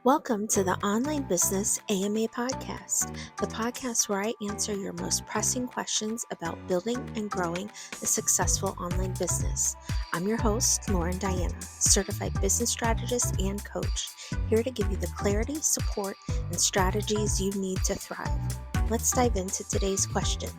Welcome to the Online Business AMA podcast, the podcast where I answer your most pressing questions about building and growing a successful online business. I'm your host, Lauren Diana, certified business strategist and coach, here to give you the clarity, support, and strategies you need to thrive. Let's dive into today's question.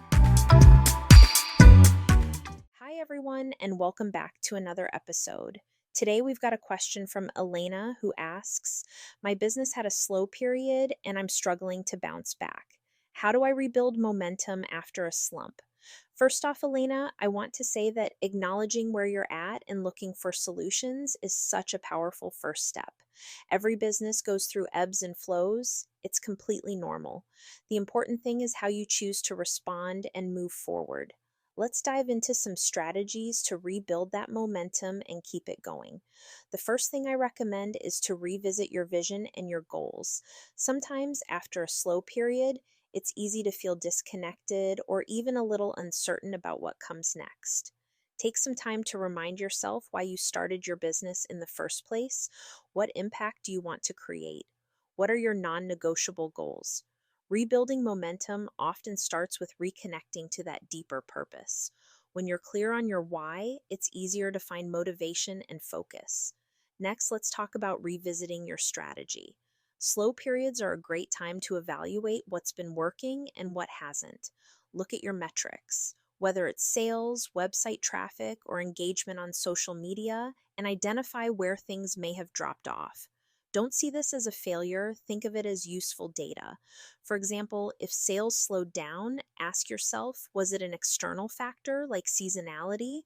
Hi, everyone, and welcome back to another episode. Today, we've got a question from Elena who asks, my business had a slow period and I'm struggling to bounce back. How do I rebuild momentum after a slump? First off, Elena, I want to say that acknowledging where you're at and looking for solutions is such a powerful first step. Every business goes through ebbs and flows. It's completely normal. The important thing is how you choose to respond and move forward. Let's dive into some strategies to rebuild that momentum and keep it going. The first thing I recommend is to revisit your vision and your goals. Sometimes after a slow period, it's easy to feel disconnected or even a little uncertain about what comes next. Take some time to remind yourself why you started your business in the first place. What impact do you want to create? What are your non-negotiable goals? Rebuilding momentum often starts with reconnecting to that deeper purpose. When you're clear on your why, it's easier to find motivation and focus. Next, let's talk about revisiting your strategy. Slow periods are a great time to evaluate what's been working and what hasn't. Look at your metrics, whether it's sales, website traffic, or engagement on social media, and identify where things may have dropped off. Don't see this as a failure, think of it as useful data. For example, if sales slowed down, ask yourself, was it an external factor like seasonality,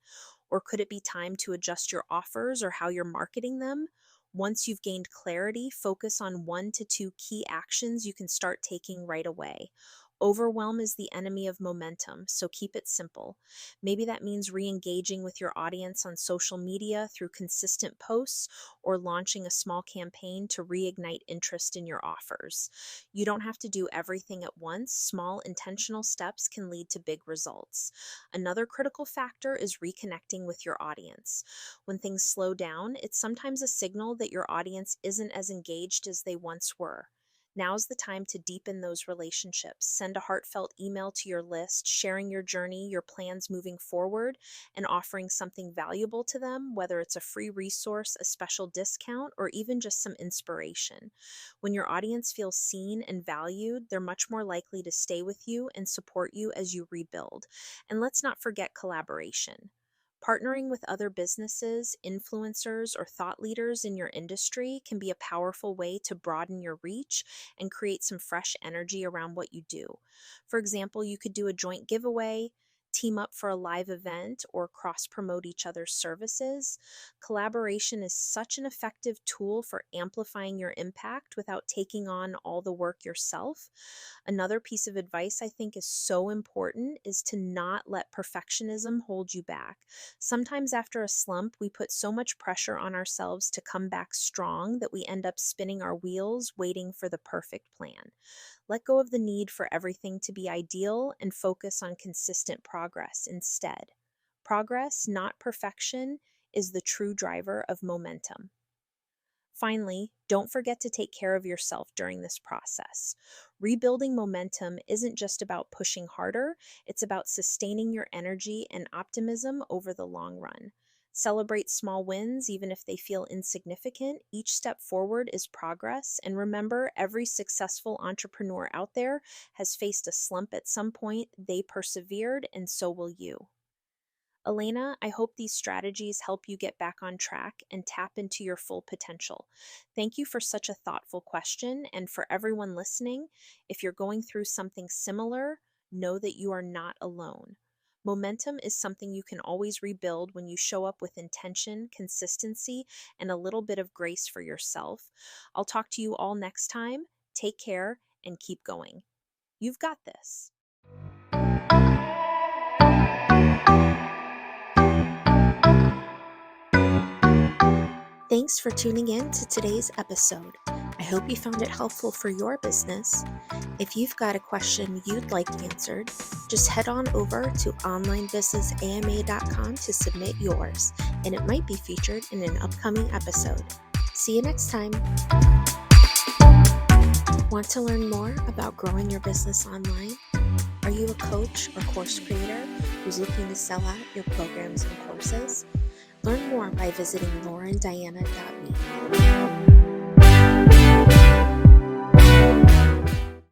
or could it be time to adjust your offers or how you're marketing them? Once you've gained clarity, focus on 1 to 2 key actions you can start taking right away. Overwhelm is the enemy of momentum, so keep it simple. Maybe that means re-engaging with your audience on social media through consistent posts or launching a small campaign to reignite interest in your offers. You don't have to do everything at once. Small, intentional steps can lead to big results. Another critical factor is reconnecting with your audience. When things slow down, it's sometimes a signal that your audience isn't as engaged as they once were. Now's the time to deepen those relationships. Send a heartfelt email to your list, sharing your journey, your plans moving forward, and offering something valuable to them, whether it's a free resource, a special discount, or even just some inspiration. When your audience feels seen and valued, they're much more likely to stay with you and support you as you rebuild. And let's not forget collaboration. Partnering with other businesses, influencers, or thought leaders in your industry can be a powerful way to broaden your reach and create some fresh energy around what you do. For example, you could do a joint giveaway, team up for a live event, or cross-promote each other's services. Collaboration is such an effective tool for amplifying your impact without taking on all the work yourself. Another piece of advice I think is so important is to not let perfectionism hold you back. Sometimes after a slump, we put so much pressure on ourselves to come back strong that we end up spinning our wheels waiting for the perfect plan. Let go of the need for everything to be ideal and focus on consistent progress instead. Progress, not perfection, is the true driver of momentum. Finally, don't forget to take care of yourself during this process. Rebuilding momentum isn't just about pushing harder, it's about sustaining your energy and optimism over the long run. Celebrate small wins, even if they feel insignificant. Each step forward is progress. And remember, every successful entrepreneur out there has faced a slump at some point. They persevered, and so will you. Elena, I hope these strategies help you get back on track and tap into your full potential. Thank you for such a thoughtful question. And for everyone listening, if you're going through something similar, know that you are not alone. Momentum is something you can always rebuild when you show up with intention, consistency, and a little bit of grace for yourself. I'll talk to you all next time. Take care and keep going. You've got this. Thanks for tuning in to today's episode. I hope you found it helpful for your business. If you've got a question you'd like answered, just head on over to onlinebusinessama.com to submit yours, and it might be featured in an upcoming episode. See you next time. Want to learn more about growing your business online? Are you a coach or course creator who's looking to sell out your programs and courses? Learn more by visiting laurendiana.me.